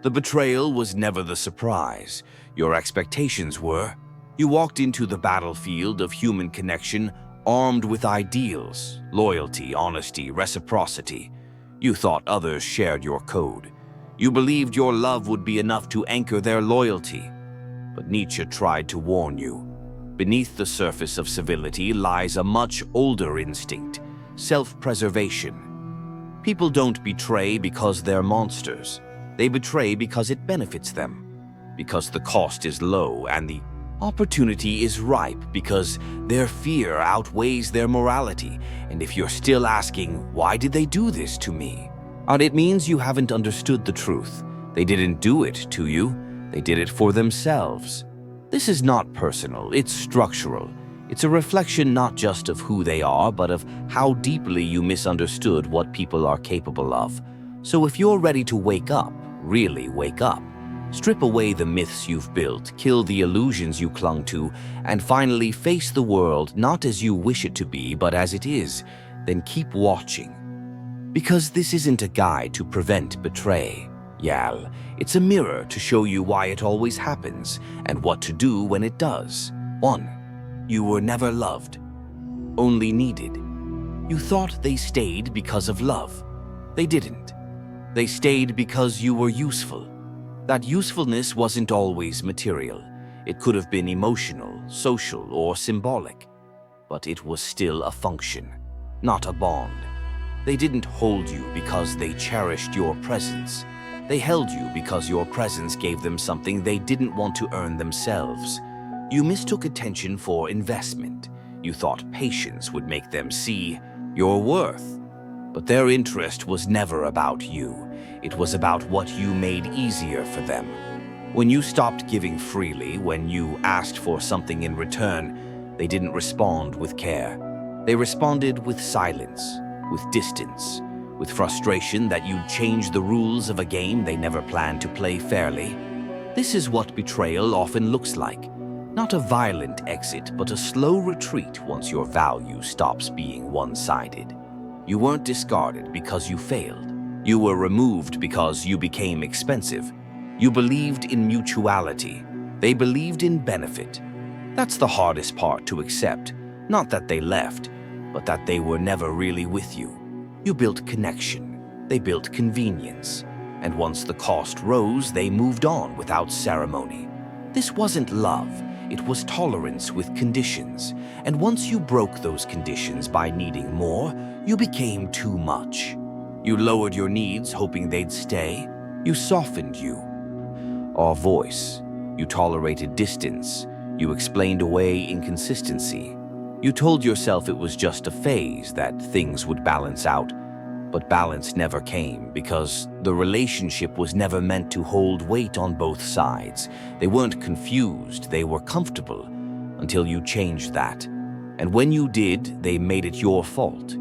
The betrayal was never the surprise. Your expectations were. You walked into the battlefield of human connection armed with ideals, loyalty, honesty, reciprocity. You thought others shared your code. You believed your love would be enough to anchor their loyalty. But Nietzsche tried to warn you. Beneath the surface of civility lies a much older instinct, self-preservation. People don't betray because they're monsters. They betray because it benefits them, because the cost is low and the opportunity is ripe, because their fear outweighs their morality. And if you're still asking, why did they do this to me? It means you haven't understood the truth. They didn't do it to you. They did it for themselves. This is not personal, it's structural. It's a reflection not just of who they are, but of how deeply you misunderstood what people are capable of. So if you're ready to wake up, really wake up, strip away the myths you've built, kill the illusions you clung to, and finally face the world not as you wish it to be, but as it is, then keep watching. Because this isn't a guide to prevent betray. Yal, it's a mirror to show you why it always happens and what to do when it does. 1. You were never loved, only needed. You thought they stayed because of love. They didn't. They stayed because you were useful. That usefulness wasn't always material. It could have been emotional, social, or symbolic. But it was still a function, not a bond. They didn't hold you because they cherished your presence. They held you because your presence gave them something they didn't want to earn themselves. You mistook attention for investment. You thought patience would make them see your worth. But their interest was never about you. It was about what you made easier for them. When you stopped giving freely, when you asked for something in return, they didn't respond with care. They responded with silence, with distance, with frustration that you'd change the rules of a game they never planned to play fairly. This is what betrayal often looks like. Not a violent exit, but a slow retreat once your value stops being one-sided. You weren't discarded because you failed. You were removed because you became expensive. You believed in mutuality. They believed in benefit. That's the hardest part to accept. Not that they left, but that they were never really with you. You built connection. They built convenience. And once the cost rose, they moved on without ceremony. This wasn't love. It was tolerance with conditions. And once you broke those conditions by needing more, you became too much. You lowered your needs, hoping they'd stay. You softened our voice. You tolerated distance. You explained away inconsistency. You told yourself it was just a phase, that things would balance out. But balance never came because the relationship was never meant to hold weight on both sides. They weren't confused, they were comfortable until you changed that. And when you did, they made it your fault.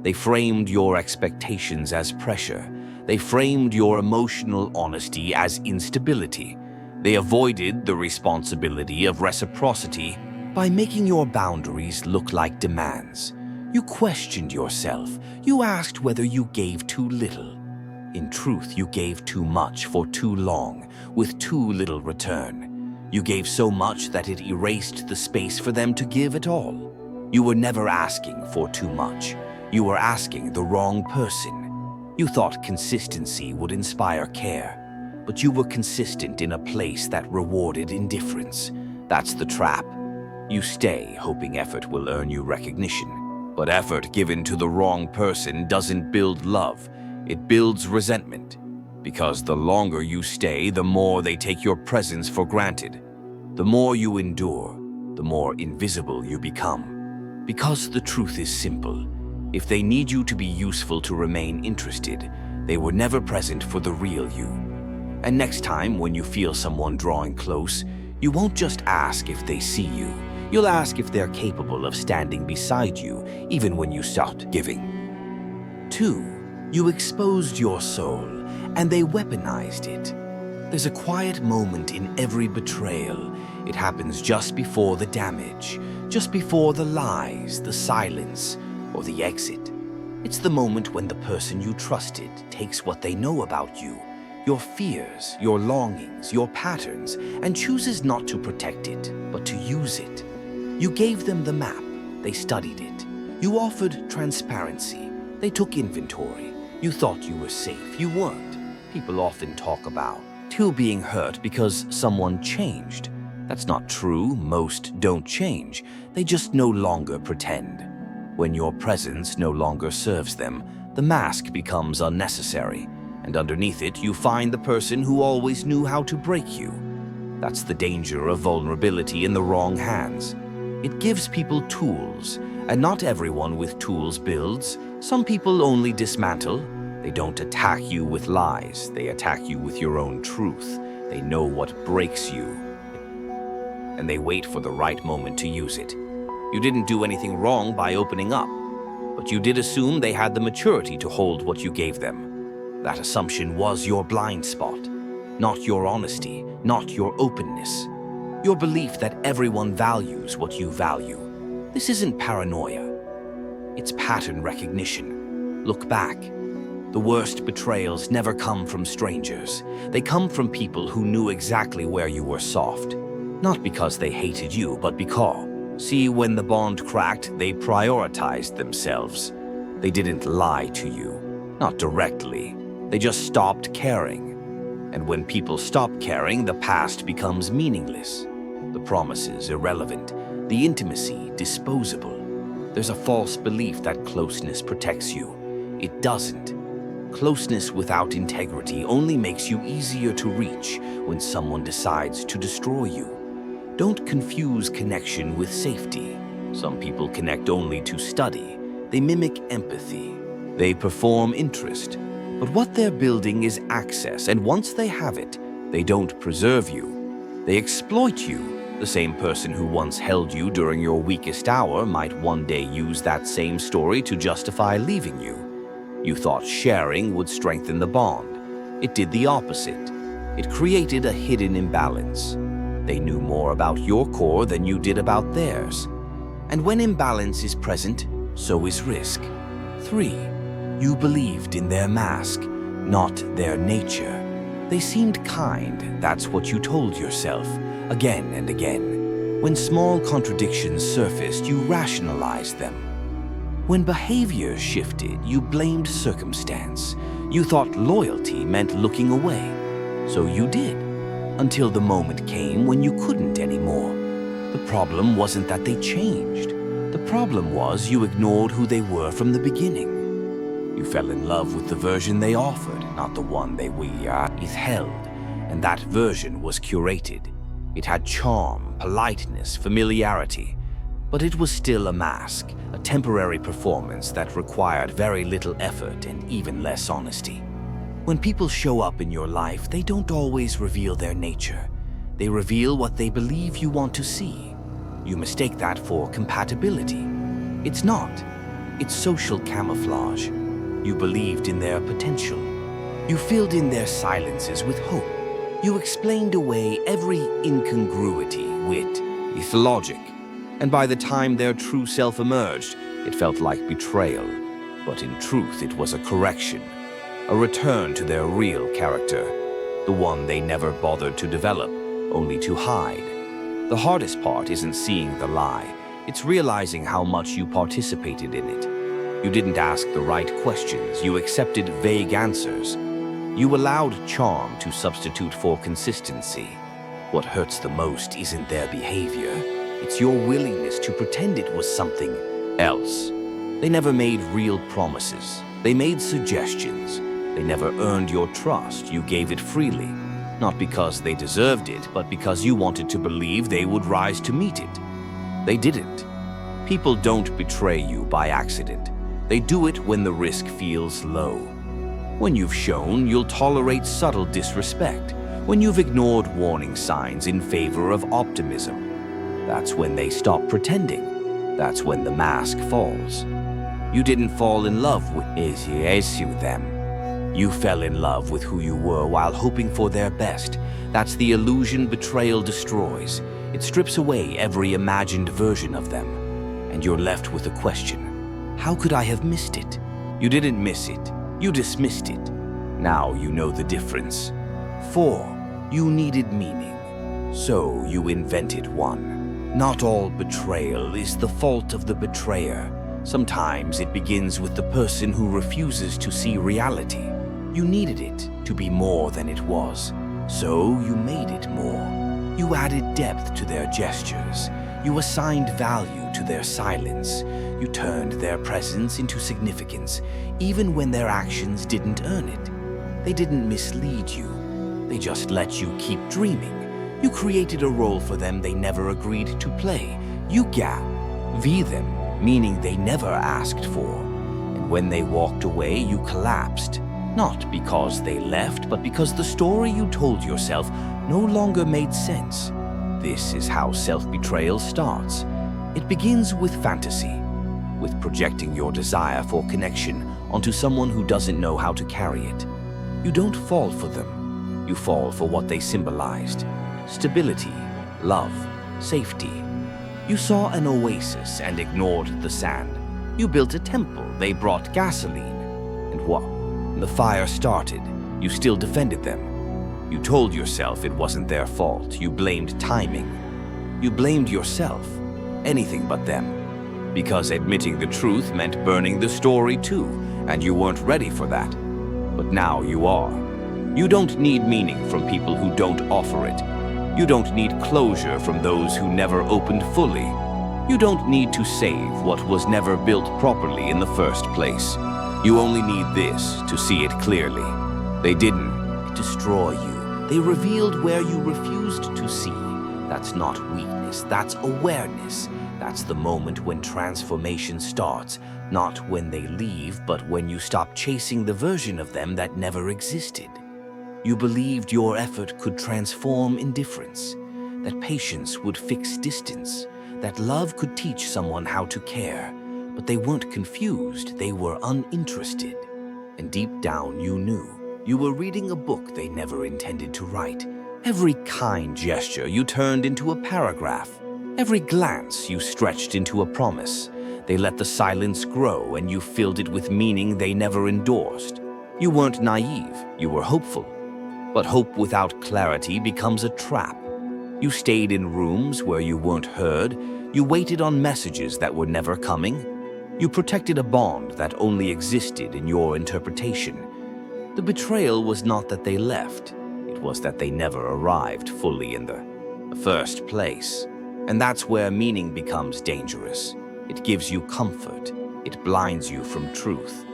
They framed your expectations as pressure. They framed your emotional honesty as instability. They avoided the responsibility of reciprocity by making your boundaries look like demands. You questioned yourself. You asked whether you gave too little. In truth, you gave too much for too long, with too little return. You gave so much that it erased the space for them to give at all. You were never asking for too much. You were asking the wrong person. You thought consistency would inspire care, but you were consistent in a place that rewarded indifference. That's the trap. You stay hoping effort will earn you recognition. But effort given to the wrong person doesn't build love. It builds resentment. Because the longer you stay, the more they take your presence for granted. The more you endure, the more invisible you become. Because the truth is simple. If they need you to be useful to remain interested, they were never present for the real you. And next time when you feel someone drawing close, you won't just ask if they see you. You'll ask if they're capable of standing beside you, even when you stopped giving. 2. You exposed your soul, and they weaponized it. There's a quiet moment in every betrayal. It happens just before the damage, just before the lies, the silence, or the exit. It's the moment when the person you trusted takes what they know about you, your fears, your longings, your patterns, and chooses not to protect it, but to use it. You gave them the map, they studied it. You offered transparency, they took inventory. You thought you were safe, you weren't. People often talk about you being hurt because someone changed. That's not true. Most don't change. They just no longer pretend. When your presence no longer serves them, the mask becomes unnecessary, and underneath it you find the person who always knew how to break you. That's the danger of vulnerability in the wrong hands. It gives people tools, and not everyone with tools builds. Some people only dismantle. They don't attack you with lies. They attack you with your own truth. They know what breaks you, and they wait for the right moment to use it. You didn't do anything wrong by opening up, but you did assume they had the maturity to hold what you gave them. That assumption was your blind spot, not your honesty, not your openness. Your belief that everyone values what you value. This isn't paranoia. It's pattern recognition. Look back. The worst betrayals never come from strangers. They come from people who knew exactly where you were soft. Not because they hated you, but because, see, when the bond cracked, they prioritized themselves. They didn't lie to you. Not directly. They just stopped caring. And when people stop caring, the past becomes meaningless. The promises irrelevant. The intimacy disposable. There's a false belief that closeness protects you. It doesn't. Closeness without integrity only makes you easier to reach when someone decides to destroy you. Don't confuse connection with safety. Some people connect only to study. They mimic empathy. They perform interest. But what they're building is access, and once they have it, they don't preserve you. They exploit you. The same person who once held you during your weakest hour might one day use that same story to justify leaving you. You thought sharing would strengthen the bond. It did the opposite. It created a hidden imbalance. They knew more about your core than you did about theirs. And when imbalance is present, so is risk. 3. You believed in their mask, not their nature. They seemed kind, that's what you told yourself, again and again. When small contradictions surfaced, you rationalized them. When behavior shifted, you blamed circumstance. You thought loyalty meant looking away. So you did, until the moment came when you couldn't anymore. The problem wasn't that they changed. The problem was you ignored who they were from the beginning. You fell in love with the version they offered, not the one they withheld. And that version was curated. It had charm, politeness, familiarity. But it was still a mask, a temporary performance that required very little effort and even less honesty. When people show up in your life, they don't always reveal their nature. They reveal what they believe you want to see. You mistake that for compatibility. It's not. It's social camouflage. You believed in their potential. You filled in their silences with hope. You explained away every incongruity with logic. And by the time their true self emerged, it felt like betrayal. But in truth, it was a correction, a return to their real character, the one they never bothered to develop, only to hide. The hardest part isn't seeing the lie, it's realizing how much you participated in it. You didn't ask the right questions, you accepted vague answers. You allowed charm to substitute for consistency. What hurts the most isn't their behavior. It's your willingness to pretend it was something else. They never made real promises. They made suggestions. They never earned your trust. You gave it freely. Not because they deserved it, but because you wanted to believe they would rise to meet it. They didn't. People don't betray you by accident. They do it when the risk feels low. When you've shown you'll tolerate subtle disrespect. When you've ignored warning signs in favor of optimism. That's when they stop pretending. That's when the mask falls. You didn't fall in love with them. You fell in love with who you were while hoping for their best. That's the illusion betrayal destroys. It strips away every imagined version of them. And you're left with a question. How could I have missed it? You didn't miss it. You dismissed it. Now you know the difference. 4. You needed meaning, so you invented one. Not all betrayal is the fault of the betrayer. Sometimes it begins with the person who refuses to see reality. You needed it to be more than it was, so you made it more. You added depth to their gestures. You assigned value to their silence. You turned their presence into significance, even when their actions didn't earn it. They didn't mislead you. They just let you keep dreaming. You created a role for them they never agreed to play. You gave them, meaning they never asked for. And when they walked away, you collapsed. Not because they left, but because the story you told yourself no longer made sense. This is how self-betrayal starts. It begins with fantasy, with projecting your desire for connection onto someone who doesn't know how to carry it. You don't fall for them. You fall for what they symbolized. Stability, love, safety. You saw an oasis and ignored the sand. You built a temple, they brought gasoline. And what? When the fire started, you still defended them. You told yourself it wasn't their fault. You blamed timing. You blamed yourself. Anything but them. Because admitting the truth meant burning the story too, and you weren't ready for that. But now you are. You don't need meaning from people who don't offer it. You don't need closure from those who never opened fully. You don't need to save what was never built properly in the first place. You only need this to see it clearly. They didn't destroy you. They revealed where you refused to see. That's not weakness, that's awareness. That's the moment when transformation starts, not when they leave, but when you stop chasing the version of them that never existed. You believed your effort could transform indifference, that patience would fix distance, that love could teach someone how to care. But they weren't confused, they were uninterested. And deep down you knew. You were reading a book they never intended to write. Every kind gesture you turned into a paragraph. Every glance you stretched into a promise. They let the silence grow and you filled it with meaning they never endorsed. You weren't naive, you were hopeful. But hope without clarity becomes a trap. You stayed in rooms where you weren't heard. You waited on messages that were never coming. You protected a bond that only existed in your interpretation. The betrayal was not that they left. It was that they never arrived fully in the first place. And that's where meaning becomes dangerous. It gives you comfort. It blinds you from truth.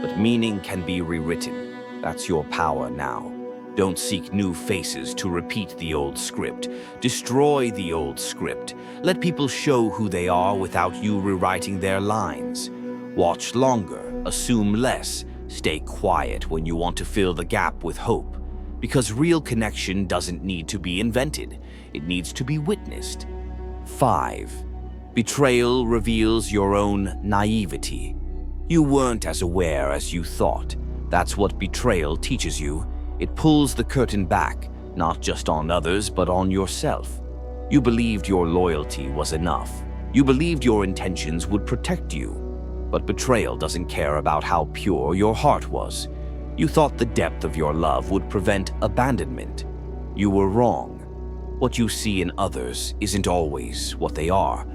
But meaning can be rewritten. That's your power now. Don't seek new faces to repeat the old script. Destroy the old script. Let people show who they are without you rewriting their lines. Watch longer, assume less, stay quiet when you want to fill the gap with hope. Because real connection doesn't need to be invented. It needs to be witnessed. 5. Betrayal reveals your own naivety. You weren't as aware as you thought. That's what betrayal teaches you. It pulls the curtain back, not just on others, but on yourself. You believed your loyalty was enough. You believed your intentions would protect you. But betrayal doesn't care about how pure your heart was. You thought the depth of your love would prevent abandonment. You were wrong. What you see in others isn't always what they are.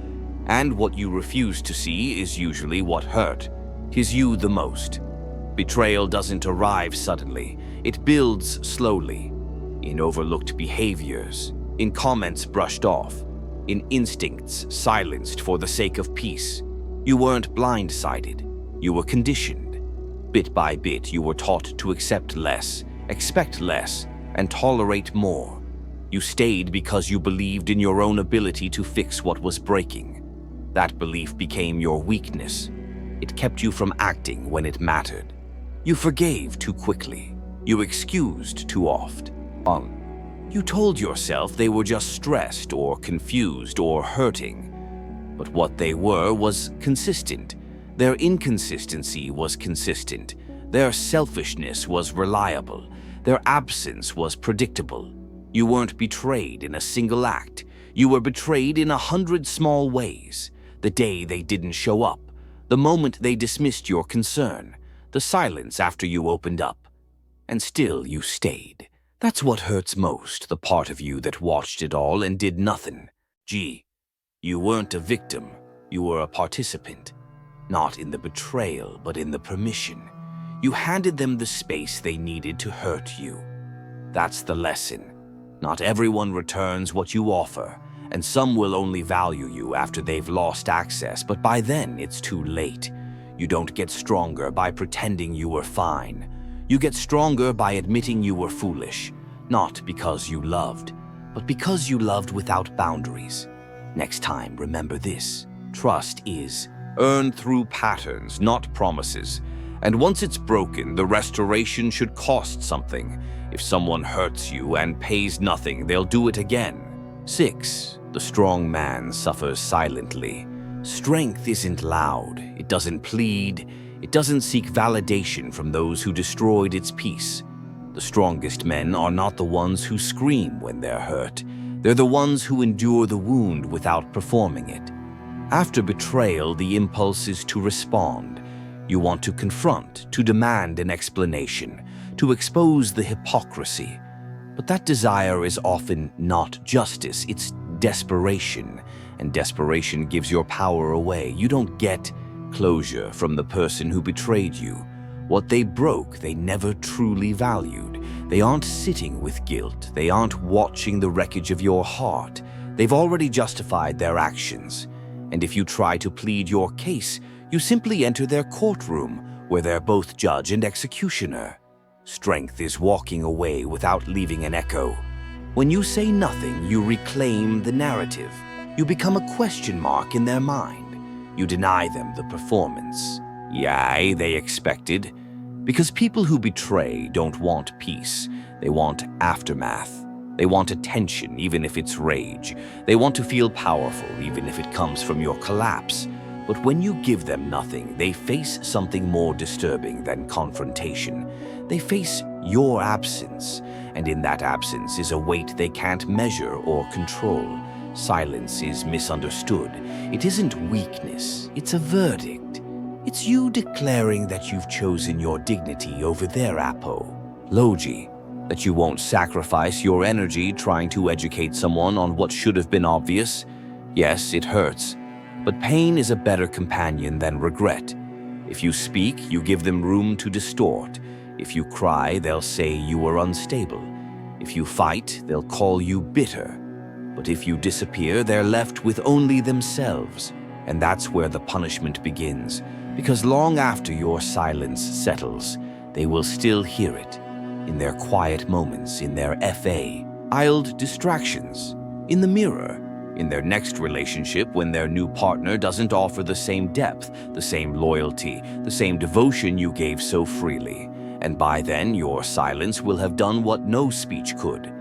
And what you refuse to see is usually what hurt. 'Tis you the most. Betrayal doesn't arrive suddenly. It builds slowly, in overlooked behaviors, in comments brushed off, in instincts silenced for the sake of peace. You weren't blindsided, you were conditioned. Bit by bit, you were taught to accept less, expect less, and tolerate more. You stayed because you believed in your own ability to fix what was breaking. That belief became your weakness. It kept you from acting when it mattered. You forgave too quickly. You excused too often. You told yourself they were just stressed or confused or hurting. But what they were was consistent. Their inconsistency was consistent. Their selfishness was reliable. Their absence was predictable. You weren't betrayed in a single act. You were betrayed in 100 small ways. The day they didn't show up. The moment they dismissed your concern. The silence after you opened up. And still you stayed. That's what hurts most, the part of you that watched it all and did nothing. You weren't a victim, you were a participant. Not in the betrayal, but in the permission. You handed them the space they needed to hurt you. That's the lesson. Not everyone returns what you offer, and some will only value you after they've lost access, but by then it's too late. You don't get stronger by pretending you were fine. You get stronger by admitting you were foolish, not because you loved, but because you loved without boundaries. Next time, remember this. Trust is earned through patterns, not promises. And once it's broken, the restoration should cost something. If someone hurts you and pays nothing, they'll do it again. 6. The strong man suffers silently. Strength isn't loud. It doesn't plead. It doesn't seek validation from those who destroyed its peace. The strongest men are not the ones who scream when they're hurt. They're the ones who endure the wound without performing it. After betrayal, the impulse is to respond. You want to confront, to demand an explanation, to expose the hypocrisy. But that desire is often not justice, it's desperation. And desperation gives your power away. You don't get closure from the person who betrayed you. What they broke, they never truly valued. They aren't sitting with guilt. They aren't watching the wreckage of your heart. They've already justified their actions. And if you try to plead your case, you simply enter their courtroom, where they're both judge and executioner. Strength is walking away without leaving an echo. When you say nothing, you reclaim the narrative. You become a question mark in their mind. You deny them the performance. Yea, they expected. Because people who betray don't want peace. They want aftermath. They want attention, even if it's rage. They want to feel powerful, even if it comes from your collapse. But when you give them nothing, they face something more disturbing than confrontation. They face your absence, and in that absence is a weight they can't measure or control. Silence is misunderstood. It isn't weakness, it's a verdict. It's you declaring that you've chosen your dignity over their apology, that you won't sacrifice your energy trying to educate someone on what should have been obvious. Yes, it hurts. But pain is a better companion than regret. If you speak, you give them room to distort. If you cry, they'll say you were unstable. If you fight, they'll call you bitter. But if you disappear, they're left with only themselves. And that's where the punishment begins. Because long after your silence settles, they will still hear it. In their quiet moments, in their failed distractions, in the mirror, in their next relationship when their new partner doesn't offer the same depth, the same loyalty, the same devotion you gave so freely. And by then, your silence will have done what no speech could.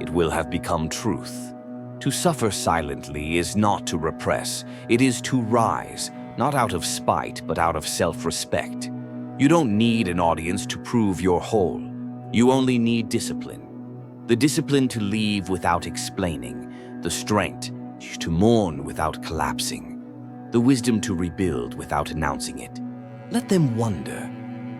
It will have become truth. To suffer silently is not to repress. It is to rise, not out of spite, but out of self-respect. You don't need an audience to prove you're whole. You only need discipline. The discipline to leave without explaining. The strength to mourn without collapsing. The wisdom to rebuild without announcing it. Let them wonder.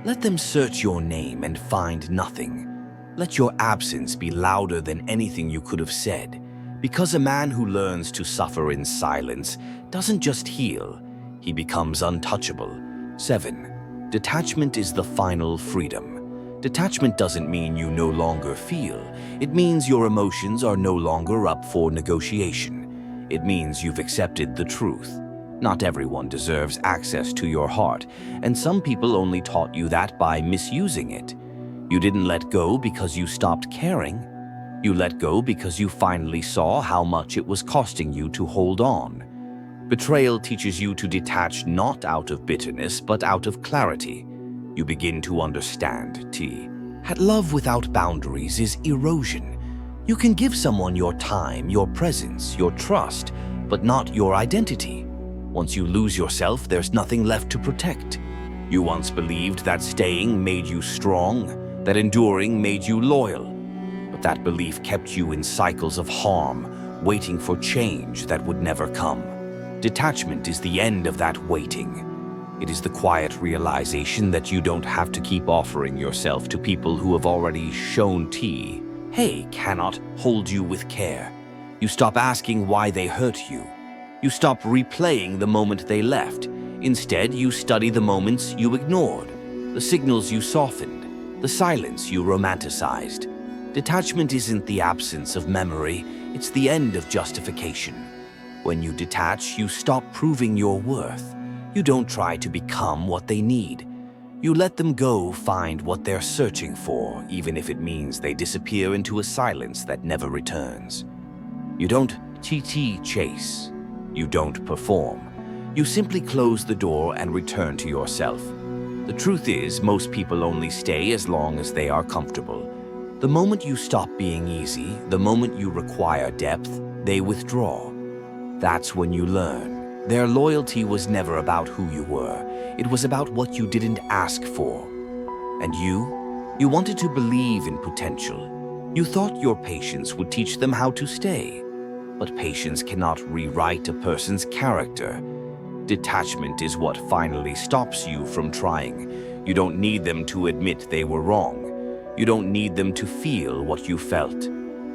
Let them search your name and find nothing. Let your absence be louder than anything you could have said. Because a man who learns to suffer in silence doesn't just heal, he becomes untouchable. 7. Detachment is the final freedom. Detachment doesn't mean you no longer feel. It means your emotions are no longer up for negotiation. It means you've accepted the truth. Not everyone deserves access to your heart, and some people only taught you that by misusing it. You didn't let go because you stopped caring. You let go because you finally saw how much it was costing you to hold on. Betrayal teaches you to detach not out of bitterness, but out of clarity. You begin to understand, love without boundaries is erosion. You can give someone your time, your presence, your trust, but not your identity. Once you lose yourself, there's nothing left to protect. You once believed that staying made you strong, that enduring made you loyal. But that belief kept you in cycles of harm, waiting for change that would never come. Detachment is the end of that waiting. It is the quiet realization that you don't have to keep offering yourself to people who have already shown hey cannot hold you with care. You stop asking why they hurt you. You stop replaying the moment they left. Instead, you study the moments you ignored, the signals you softened, the silence you romanticized. Detachment isn't the absence of memory, it's the end of justification. When you detach, you stop proving your worth. You don't try to become what they need. You let them go find what they're searching for, even if it means they disappear into a silence that never returns. You don't chase. You don't perform. You simply close the door and return to yourself. The truth is, most people only stay as long as they are comfortable. The moment you stop being easy, the moment you require depth, they withdraw. That's when you learn. Their loyalty was never about who you were. It was about what you didn't ask for. And you wanted to believe in potential. You thought your patience would teach them how to stay. But patience cannot rewrite a person's character. Detachment is what finally stops you from trying. You don't need them to admit they were wrong. You don't need them to feel what you felt.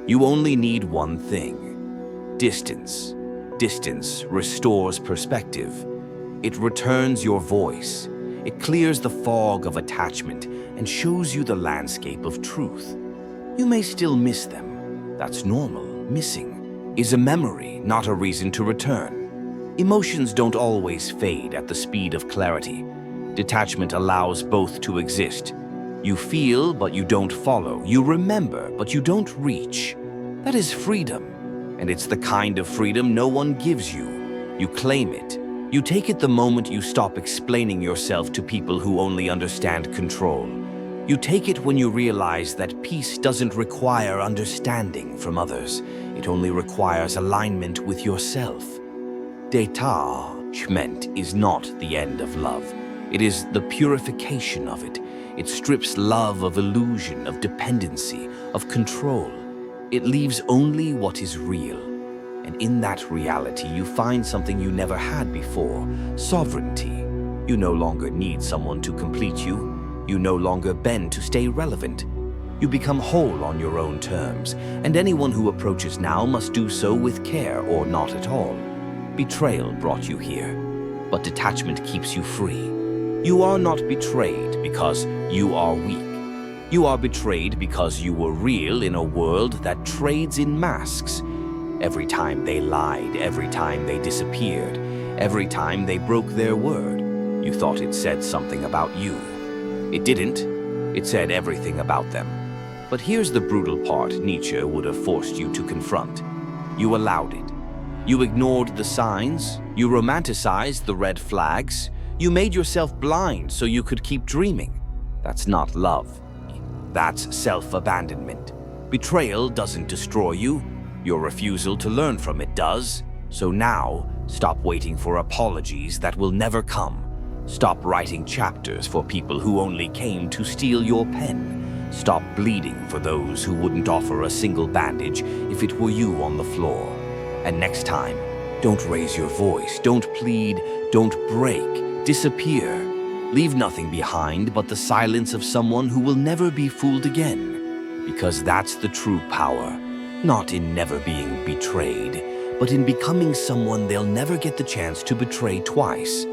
You only need one thing: distance. Distance restores perspective. It returns your voice. It clears the fog of attachment and shows you the landscape of truth. You may still miss them. That's normal. Missing is a memory, not a reason to return. Emotions don't always fade at the speed of clarity. Detachment allows both to exist. You feel, but you don't follow. You remember, but you don't reach. That is freedom, and it's the kind of freedom no one gives you. You claim it. You take it the moment you stop explaining yourself to people who only understand control. You take it when you realize that peace doesn't require understanding from others. It only requires alignment with yourself. Detachment is not the end of love. It is the purification of it. It strips love of illusion, of dependency, of control. It leaves only what is real. And in that reality, you find something you never had before: sovereignty. You no longer need someone to complete you. You no longer bend to stay relevant. You become whole on your own terms, and anyone who approaches now must do so with care or not at all. Betrayal brought you here, but detachment keeps you free. You are not betrayed because you are weak. You are betrayed because you were real in a world that trades in masks. Every time they lied, every time they disappeared, every time they broke their word, you thought it said something about you. It didn't. It said everything about them. But here's the brutal part Nietzsche would have forced you to confront. You allowed it. You ignored the signs. You romanticized the red flags. You made yourself blind so you could keep dreaming. That's not love. That's self-abandonment. Betrayal doesn't destroy you. Your refusal to learn from it does. So now, stop waiting for apologies that will never come. Stop writing chapters for people who only came to steal your pen. Stop bleeding for those who wouldn't offer a single bandage if it were you on the floor. And next time, don't raise your voice, don't plead, don't break, disappear. Leave nothing behind but the silence of someone who will never be fooled again. Because that's the true power, not in never being betrayed, but in becoming someone they'll never get the chance to betray twice.